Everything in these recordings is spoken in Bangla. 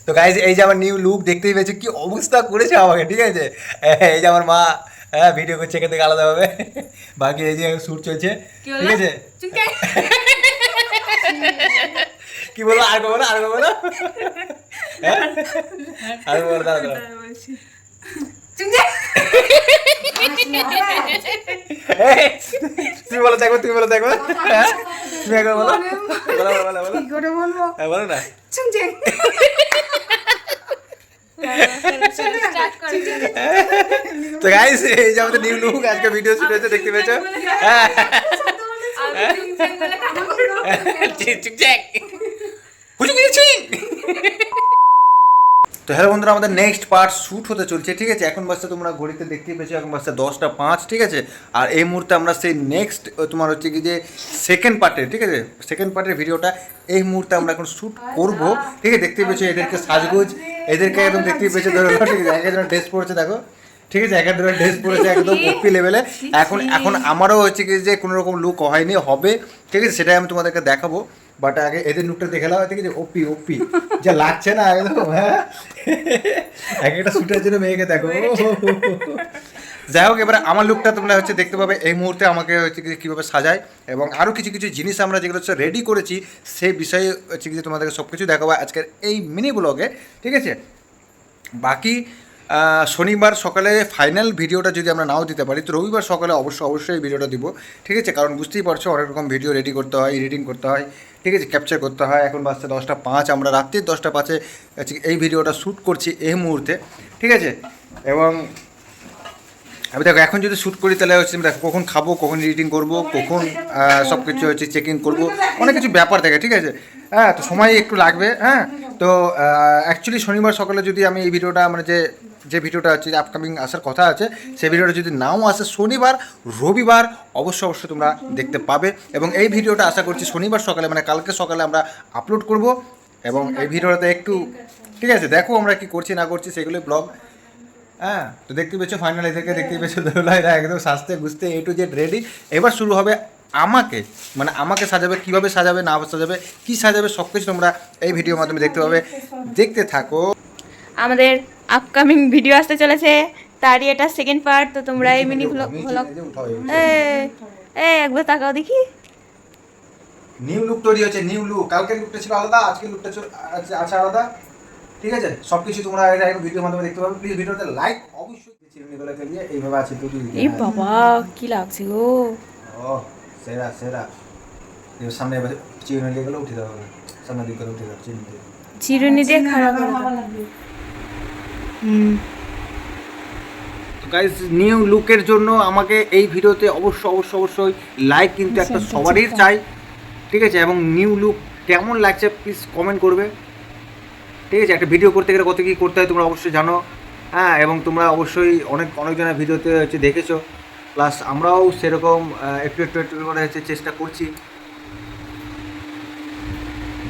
তো গাইজ এই যে আমার নিউ লুক দেখতেই পেয়েছে, কি অবস্থা করেছে আমাকে, ঠিক আছে। এই যে আমার মা, হ্যাঁ ভিডিও করছে এখান থেকে আলাদাভাবে, বাকি এই যে শ্যুট চলছে, ঠিক আছে। কি বলো, আর বলো, আর বলো, আর বলো, দাঁড়া তুমি বলো, দেখো তুমি বলো, দেখো তুমি একবার বলো, বলো বলো বলো, কি করে বলবো? হ্যাঁ বলো না। তো গাইস এই যে আমাদের নিউ লুক, আজকে ভিডিও শুট হয়েছে, দেখতে পেয়েছো। তো হ্যালো বন্ধুরা, আমাদের নেক্সট পার্ট শ্যুট হতে চলছে, ঠিক আছে। এখন বাজছে, তোমরা ঘড়িতে দেখতেই পেয়েছো, এখন বাজছে 10:05, ঠিক আছে। আর এই মুহূর্তে আমরা সেই নেক্সট তোমার হচ্ছে কি যে সেকেন্ড পার্টের, ঠিক আছে, সেকেন্ড পার্টের ভিডিওটা এই মুহূর্তে আমরা এখন শ্যুট করবো, ঠিক আছে। দেখতেই পেয়েছো এদেরকে সাজগোজ, এদেরকে একদম দেখতেই পেয়েছো, ধরো ঠিক আছে, এক একজন ড্রেস পরেছে দেখো, ঠিক আছে, এক একজন ড্রেস পরেছে একদম ওপি লেভেলে। এখন আমারও হচ্ছে কি যে কোনো রকম লুক হয়নি, হবে, ঠিক আছে, সেটাই আমি তোমাদেরকে দেখাবো। বাট আগে এদের লুকটা দেখে নাও, ঠিক আছে। ওপি ওপি যা লাগছে না একদম, হ্যাঁ এক একটা শ্যুটের জন্য মেয়েকে দেখো। যাই হোক, এবারে আমার লুকটা তোমরা হচ্ছে দেখতে পাবে এই মুহূর্তে, আমাকে হচ্ছে কীভাবে সাজায়, এবং আরও কিছু কিছু জিনিস আমরা যেগুলো হচ্ছে রেডি করেছি, সেই বিষয়ে হচ্ছে কি তোমাদেরকে সব কিছু দেখাবো আজকের এই মিনি ব্লগে, ঠিক আছে। বাকি শনিবার সকালে ফাইনাল ভিডিওটা যদি আমরা নাও দিতে পারি, তো রবিবার সকালে অবশ্যই ভিডিওটা দিব, ঠিক আছে। কারণ বুঝতেই পারছো অনেক রকম ভিডিও রেডি করতে হয়, এডিটিং করতে হয়, ঠিক আছে, ক্যাপচার করতে হয়। এখন বাজছে 10:05, আমরা রাত্রির 10:05 এই ভিডিওটা শ্যুট করছি এই মুহূর্তে, ঠিক আছে। এবং আমি দেখো এখন যদি শ্যুট করি তাহলে হচ্ছে দেখো কখন খাবো, কখন এডিটিং করবো, কখন সব কিছু হচ্ছে চেকিং করবো, অনেক কিছু ব্যাপার থাকে, ঠিক আছে। হ্যাঁ, তো সময় একটু লাগবে, হ্যাঁ। তো অ্যাকচুয়ালি শনিবার সকালে যদি আমি এই ভিডিওটা মানে যে ভিডিওটা হচ্ছে আপকামিং আসার কথা আছে, সেই ভিডিওটা যদি নাও আসে শনিবার রবিবার অবশ্যই তোমরা দেখতে পাবে। এবং এই ভিডিওটা আশা করছি শনিবার সকালে মানে কালকে সকালে আমরা আপলোড করব। এবং এই ভিডিওটাতে একটু, ঠিক আছে, দেখো আমরা কি করছি না করছি সেগুলোই ব্লগ, হ্যাঁ। তো দেখতে পেয়েছো ফাইনাল এদেরকে, দেখতে পেয়েছো দোলাইরা একদম সাজতে গুছতে A to Z রেডি। এবার শুরু হবে আমাকে সাজাবে, কীভাবে সাজাবে না সাজাবে, কী সাজাবে, সব কিছু তোমরা এই ভিডিওর মাধ্যমে দেখতে পাবে, দেখতে থাকো। আমাদের আপকামিং ভিডিও আসতে চলেছে, তারই এটা সেকেন্ড পার্ট। তো তোমরা এই মিনি ব্লগ একবার তাকাও দেখি, নিউ লুক তৈরি হচ্ছে, নিউ লুক। কালকের লুকটা ছিল আলাদা, আজকের লুকটা আছে আলাদা, ঠিক আছে। সব কিছু তোমরা একটা ভিডিওর মাধ্যমে দেখতে পাবে। প্লিজ ভিডিওতে লাইক অবশ্যই, চিরুনিগুলোকে নিয়ে এইভাবে আছে তো এই বাবা কি লাগছে গো, ও সেরা সেরা। এর সামনে এবার চিরুনি দিয়ে গেলে উঠে যাবে, সামনে দিকে উঠে যাবে চিরুনি দিয়ে খারাপ গাইস। নিউ লুকের জন্য আমাকে এই ভিডিওতে অবশ্যই লাইক কিন্তু একটা সবারই চাই, ঠিক আছে। এবং নিউ লুক কেমন লাগছে প্লিজ কমেন্ট করবে, ঠিক আছে। একটা ভিডিও করতে গেলে কত কী করতে হয় তোমরা অবশ্যই জানো, হ্যাঁ। এবং তোমরা অবশ্যই অনেকজনের ভিডিওতে হচ্ছে দেখেছো, প্লাস আমরাও সেরকম একটু করে হচ্ছে চেষ্টা করছি।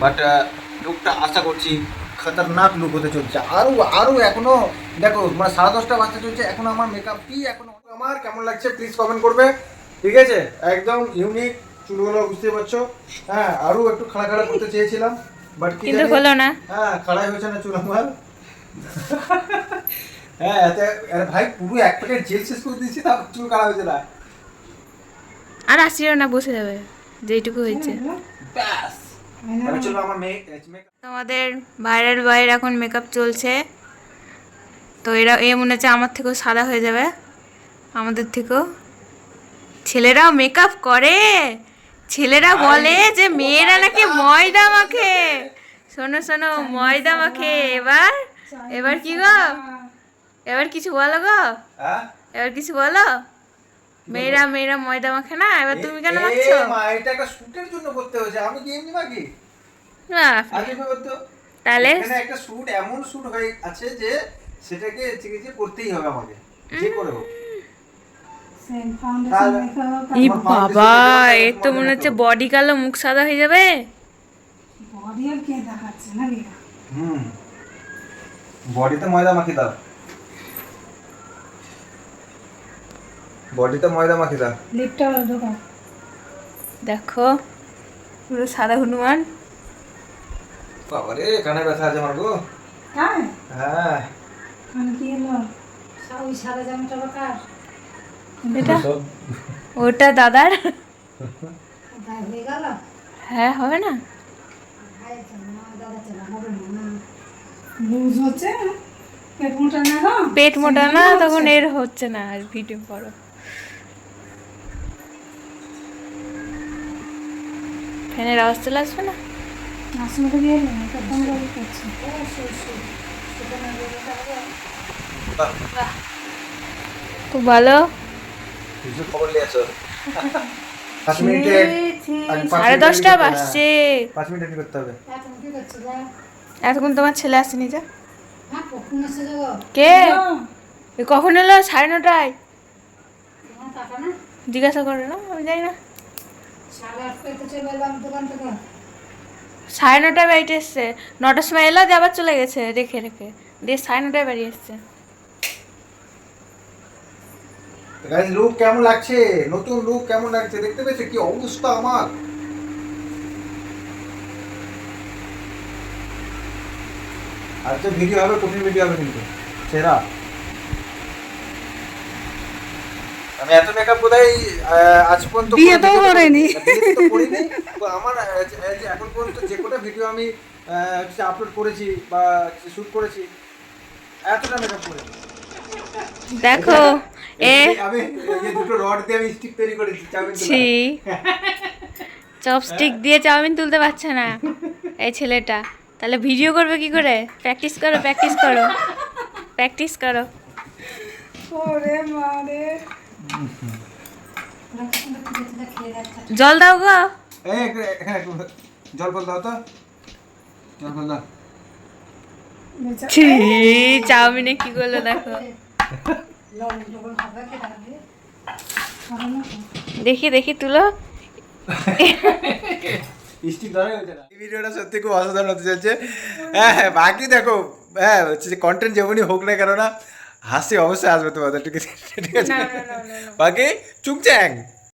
বাট লুকটা আশা করছি খতরনাক লুক হতে চলছে। আরও এখনও দেখো মানে 10:30 বাজতে চলছে, এখনও আমার মেকআপ কি এখনও আমার কেমন লাগছে প্লিজ কমেন্ট করবে, ঠিক আছে। একদম ইউনিক চুলগুলো বুঝতে পারছো, হ্যাঁ। আরও একটু খাড়া করতে চেয়েছিলাম, বাট কিন্তু হলো না, হ্যাঁ খাড়াই হয়েছে না চুল আমার। হ্যাঁ ভাই পুরো এক প্যাকেট জেল শেষ করে দিয়েছি, তা চুল খাড়া হয়েছে না। আর আসিও না, বসে যাবে যেইটুকু হয়েছে ব্যাস। চলো আমার তোমাদের বাইরের এখন মেকআপ চলছে। তো এ মনে হচ্ছে আমার থেকেও সাদা হয়ে যাবে, আমাদের থেকেও। ছেলেরাও মেকআপ করে, ছেলেরা বলে যে মেয়েরা নাকি ময়দা মাখে। শোনো ময়দা মাখে। এবার কি গো, এবার কিছু বলো গো, এবার কিছু বলো। মেয়েরা ময়দা মাখে না, এবার তুমি কেন মাখছো? এটা একটা শুটের জন্য করতে হয়েছে, আমি কি এমনি মাখি? তাহলে একটা শুট এমন শুট হয়ে আছে যে সেটাকে চিকিৎসা করতেই হবে আমাকে, যে করে হোক। ই বাবা, এ তো মনে হচ্ছে বডি কালো, মুখ সাদা হয়ে যাবে। বডিতে ময়দা মাখি দাও, বডিতে ময়দা মাখি দাও। দেখো পুরো সাদা হনুমান। বাবারে কানে ব্যথা আছে আমার গো। হ্যাঁ হ্যাঁ আমি কি হলো ওই সাদা জামাটা কার এটা ওটা দাদার। গায়ে হয়ে গেল হ্যাঁ হবে না, গায়ে চলো না দাদা চলো হবে না লুজ হচ্ছে পেট মোটা না গো পেট মোটা না তখন এর হচ্ছে না আর ভিডিও করো। ফ্যানের আওয়াজ চলে আসবে না? আসলে তো গিয়ে এটা কম রকম করছে খুব ভালো। কিছু খবর নিয়ে আসো 5 মিনিটে সাড়ে 10টা বাজছে। 5 মিনিট কি করতে হবে? এখন কি করছে গো এতক্ষণ তোমার ছেলে আসেনি যে? হ্যাঁ কখন আসছে গো কে এ কখন এলো? 9:30টায়। তোমার টাকা না জিজ্ঞাসা করো না, আমি জানি না। 8:30 তো চলে এলাম দোকান থেকে 9:30টায় বাড়িতে এসছে, 9টার সময় এলো দিয়ে আবার চলে গেছে রেখে রেখে, দিয়ে 9:30টায় বাড়ি এসছে। গাইস লুক কেমন লাগছে, নতুন লুক কেমন লাগছে দেখতে পেয়েছো কি অবস্থা আমার। আজকে ভিডিও হবে, কঠিন ভিডিও হবে কিন্তু সেরা। আমি এত মেকআপ বোধহয় আজ পর্যন্ত বিয়েতেও করিনি। বিয়েতে তো করিনি। তো আমার যে এখন পর্যন্ত যে কটা ভিডিও আমি আপলোড করেছি বা শুট করেছি এতটা মেকআপ করেছি। দেখো এ আমি এই যে দুটো রড দিয়ে আমি স্টিক তৈরি করেছি চাউমিন ছি, চপস্টিক দিয়ে চাউমিন তুলতে পারছে না এই ছেলেটা, তাহলে ভিডিও করবে কি করে? প্র্যাকটিস করো প্র্যাকটিস করো প্র্যাকটিস করো। ওরে মারে জল দাও গো। এই এখানে একটু জল ফল দাও তো, জল ফল দাও। ছি, চাউমিনে কি করলো দেখো। দেখি দেখি তুলো। স্টিক ধরে হয়েছে না। এই ভিডিওটা সত্যি খুব অসাধারণ হতে যাচ্ছে। হ্যাঁ হ্যাঁ বাকি দেখো, হ্যাঁ হচ্ছে যে কন্টেন্ট যেমনই হোক না কেন না হাসি অবশ্যই আসবে তোমাদের, ঠিক আছে? ঠিক আছে বাকি চুংচ্যাং।